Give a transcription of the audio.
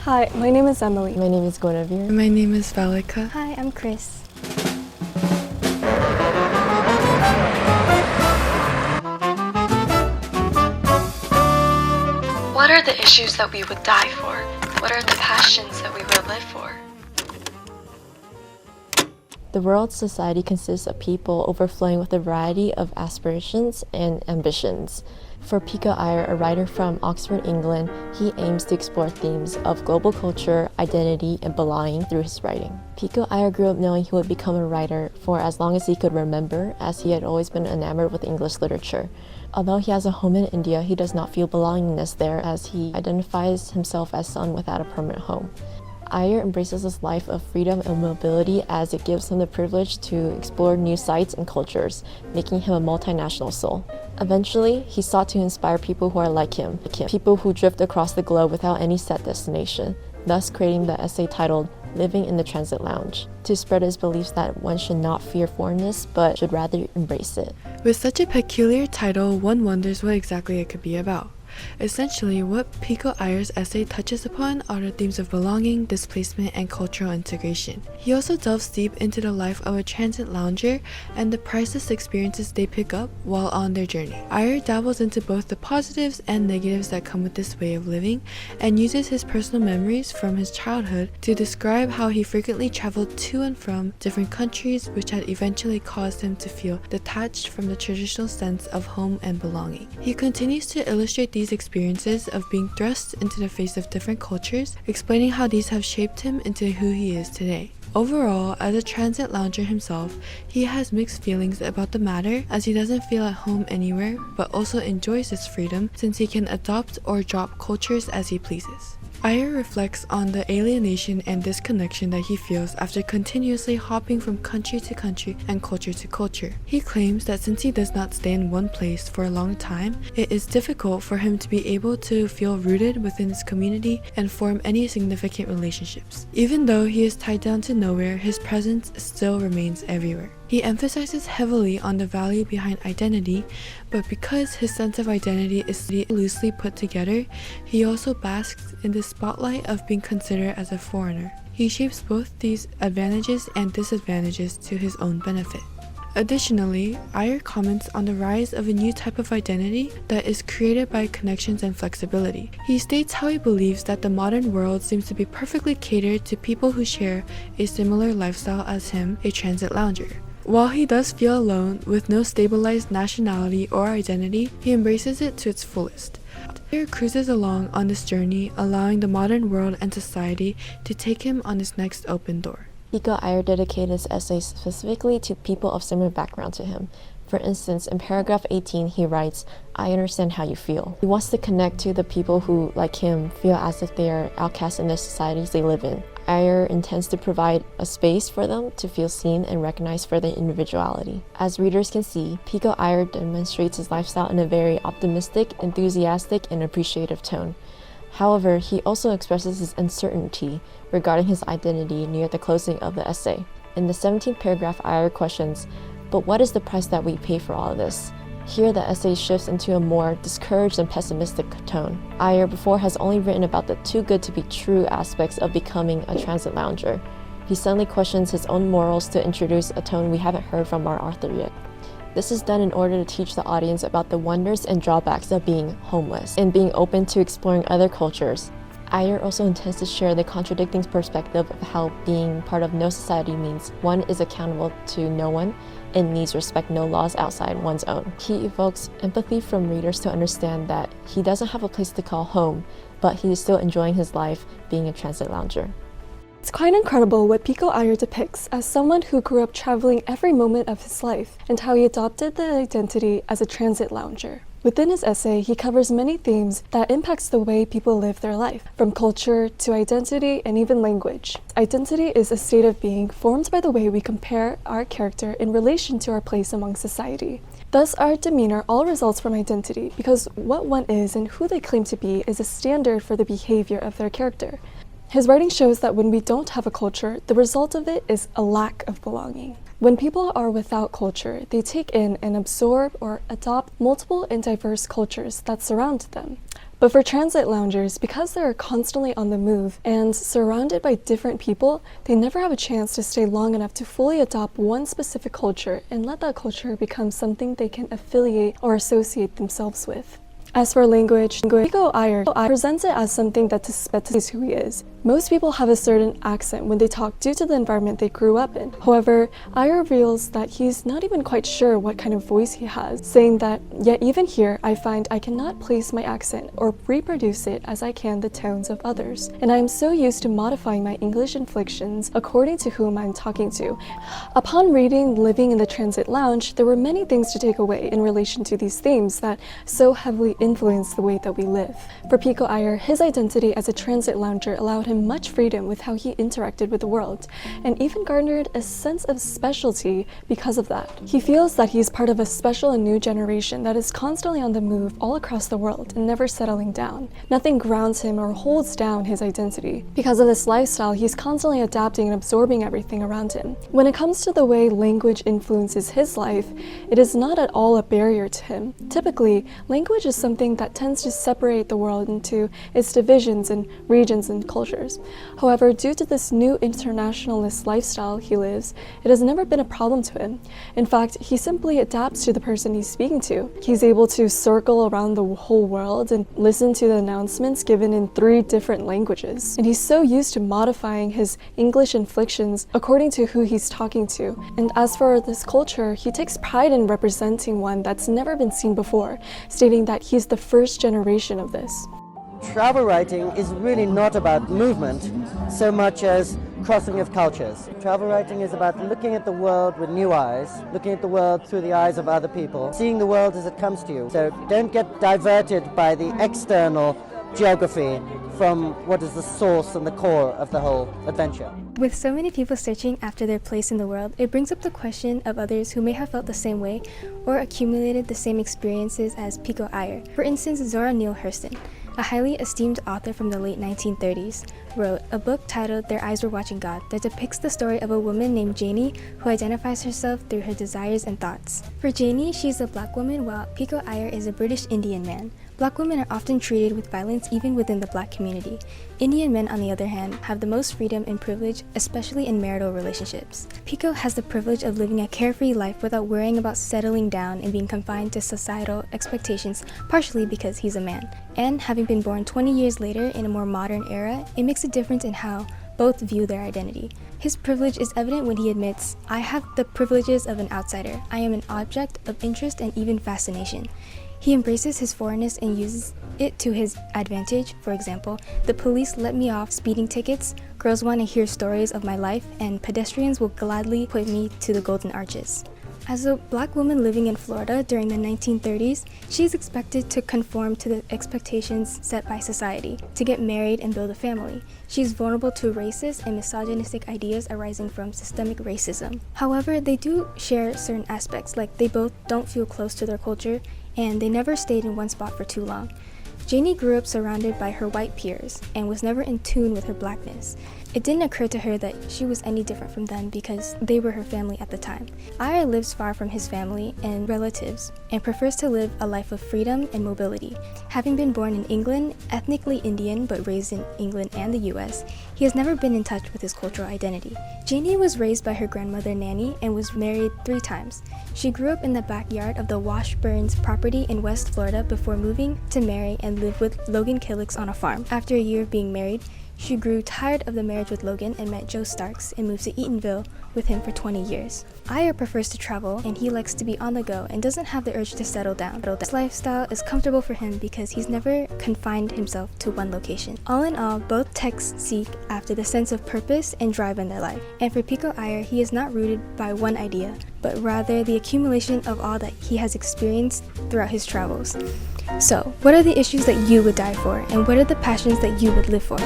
Hi, my name is Emily. My name is Guinevere. My name is Valika. Hi, I'm Chris. What are the issues that we would die for? What are the passions that we would live for? The world's society consists of people overflowing with a variety of aspirations and ambitions. For Pico Iyer, a writer from Oxford, England, he aims to explore themes of global culture, identity, and belonging through his writing. Pico Iyer grew up knowing he would become a writer for as long as he could remember, as he had always been enamored with English literature. Although he has a home in India, he does not feel belongingness there, as he identifies himself as someone without a permanent home. Iyer embraces this life of freedom and mobility as it gives him the privilege to explore new sites and cultures, making him a multinational soul. Eventually, he sought to inspire people who are like him, people who drift across the globe without any set destination, thus creating the essay titled Living in the Transit Lounge, to spread his beliefs that one should not fear foreignness, but should rather embrace it. With such a peculiar title, one wonders what exactly it could be about. Essentially, what Pico Iyer's essay touches upon are the themes of belonging, displacement, and cultural integration. He also delves deep into the life of a transit lounger and the priceless experiences they pick up while on their journey. Iyer dabbles into both the positives and negatives that come with this way of living, and uses his personal memories from his childhood to describe how he frequently traveled to and from different countries, which had eventually caused him to feel detached from the traditional sense of home and belonging. He continues to illustrate these experiences of being thrust into the face of different cultures, explaining how these have shaped him into who he is today. Overall, as a transit lounger himself, he has mixed feelings about the matter, as he doesn't feel at home anywhere, but also enjoys his freedom since he can adopt or drop cultures as he pleases. Iyer reflects on the alienation and disconnection that he feels after continuously hopping from country to country and culture to culture. He claims that since he does not stay in one place for a long time, it is difficult for him to be able to feel rooted within his community and form any significant relationships. Even though he is tied down to nowhere, his presence still remains everywhere. He emphasizes heavily on the value behind identity, but because his sense of identity is loosely put together, he also basks in the spotlight of being considered as a foreigner. He shapes both these advantages and disadvantages to his own benefit. Additionally, Iyer comments on the rise of a new type of identity that is created by connections and flexibility. He states how he believes that the modern world seems to be perfectly catered to people who share a similar lifestyle as him, a transit lounger. While he does feel alone, with no stabilized nationality or identity, he embraces it to its fullest. Iyer cruises along on this journey, allowing the modern world and society to take him on his next open door. Pico Iyer dedicated his essay specifically to people of similar background to him. For instance, in paragraph 18, he writes, "I understand how you feel." He wants to connect to the people who, like him, feel as if they are outcasts in the societies they live in. Iyer intends to provide a space for them to feel seen and recognized for their individuality. As readers can see, Pico Iyer demonstrates his lifestyle in a very optimistic, enthusiastic, and appreciative tone. However, he also expresses his uncertainty regarding his identity near the closing of the essay. In the 17th paragraph, Iyer questions, "But what is the price that we pay for all of this?" Here the essay shifts into a more discouraged and pessimistic tone. Iyer before has only written about the too good to be true aspects of becoming a transit lounger. He suddenly questions his own morals to introduce a tone we haven't heard from our author yet. This is done in order to teach the audience about the wonders and drawbacks of being homeless and being open to exploring other cultures. Iyer also intends to share the contradicting perspective of how being part of no society means one is accountable to no one and needs respect no laws outside one's own. He evokes empathy from readers to understand that he doesn't have a place to call home, but he is still enjoying his life being a transit lounger. It's quite incredible what Pico Iyer depicts as someone who grew up traveling every moment of his life and how he adopted the identity as a transit lounger. Within his essay, he covers many themes that impacts the way people live their life, from culture to identity and even language. Identity is a state of being formed by the way we compare our character in relation to our place among society. Thus, our demeanor all results from identity, because what one is and who they claim to be is a standard for the behavior of their character. His writing shows that when we don't have a culture, the result of it is a lack of belonging. When people are without culture, they take in and absorb or adopt multiple and diverse cultures that surround them. But for transit loungers, because they are constantly on the move and surrounded by different people, they never have a chance to stay long enough to fully adopt one specific culture and let that culture become something they can affiliate or associate themselves with. As for language, Pico Iyer presents it as something that displays who he is. Most people have a certain accent when they talk due to the environment they grew up in. However, Iyer reveals that he's not even quite sure what kind of voice he has, saying that, yet even here, I find I cannot place my accent or reproduce it as I can the tones of others, and I am so used to modifying my English inflections according to whom I'm talking to. Upon reading Living in the Transit Lounge, there were many things to take away in relation to these themes that so heavily influence the way that we live. For Pico Iyer, his identity as a transit lounger allowed him much freedom with how he interacted with the world, and even garnered a sense of specialty because of that. He feels that he's part of a special and new generation that is constantly on the move all across the world and never settling down. Nothing grounds him or holds down his identity. Because of this lifestyle, he's constantly adapting and absorbing everything around him. When it comes to the way language influences his life, it is not at all a barrier to him. Typically, language is something that tends to separate the world into its divisions and regions and cultures. However, due to this new internationalist lifestyle he lives, it has never been a problem to him. In fact, he simply adapts to the person he's speaking to. He's able to circle around the whole world and listen to the announcements given in 3 different languages. And he's so used to modifying his English inflections according to who he's talking to. And as for this culture, he takes pride in representing one that's never been seen before, stating that he's the first generation of this. Travel writing is really not about movement so much as crossing of cultures. Travel writing is about looking at the world with new eyes, looking at the world through the eyes of other people, seeing the world as it comes to you. So don't get diverted by the external geography from what is the source and the core of the whole adventure. With so many people searching after their place in the world, it brings up the question of others who may have felt the same way or accumulated the same experiences as Pico Iyer. For instance, Zora Neale Hurston, a highly esteemed author from the late 1930s, wrote a book titled Their Eyes Were Watching God that depicts the story of a woman named Janie who identifies herself through her desires and thoughts. For Janie, she's a black woman, while Pico Iyer is a British Indian man. Black women are often treated with violence even within the black community. Indian men, on the other hand, have the most freedom and privilege, especially in marital relationships. Pico has the privilege of living a carefree life without worrying about settling down and being confined to societal expectations, partially because he's a man. And having been born 20 years later in a more modern era, it makes a difference in how both view their identity. His privilege is evident when he admits, "I have the privileges of an outsider. I am an object of interest and even fascination." He embraces his foreignness and uses it to his advantage. For example, the police let me off speeding tickets, girls want to hear stories of my life, and pedestrians will gladly put me to the Golden Arches. As a black woman living in Florida during the 1930s, she is expected to conform to the expectations set by society, to get married and build a family. She is vulnerable to racist and misogynistic ideas arising from systemic racism. However, they do share certain aspects, like they both don't feel close to their culture, and they never stayed in one spot for too long. Janie grew up surrounded by her white peers and was never in tune with her blackness. It didn't occur to her that she was any different from them because they were her family at the time. Iyer lives far from his family and relatives and prefers to live a life of freedom and mobility. Having been born in England, ethnically Indian but raised in England and the US, he has never been in touch with his cultural identity. Janie was raised by her grandmother Nanny and was married 3 times. She grew up in the backyard of the Washburns property in West Florida before moving to marry and live with Logan Killicks on a farm. After a year of being married, she grew tired of the marriage with Logan and met Joe Starks and moved to Eatonville with him for 20 years. Iyer prefers to travel and he likes to be on the go and doesn't have the urge to settle down. This lifestyle is comfortable for him because he's never confined himself to one location. All in all, both texts seek after the sense of purpose and drive in their life. And for Pico Iyer, he is not rooted by one idea, but rather the accumulation of all that he has experienced throughout his travels. So, what are the issues that you would die for, and what are the passions that you would live for?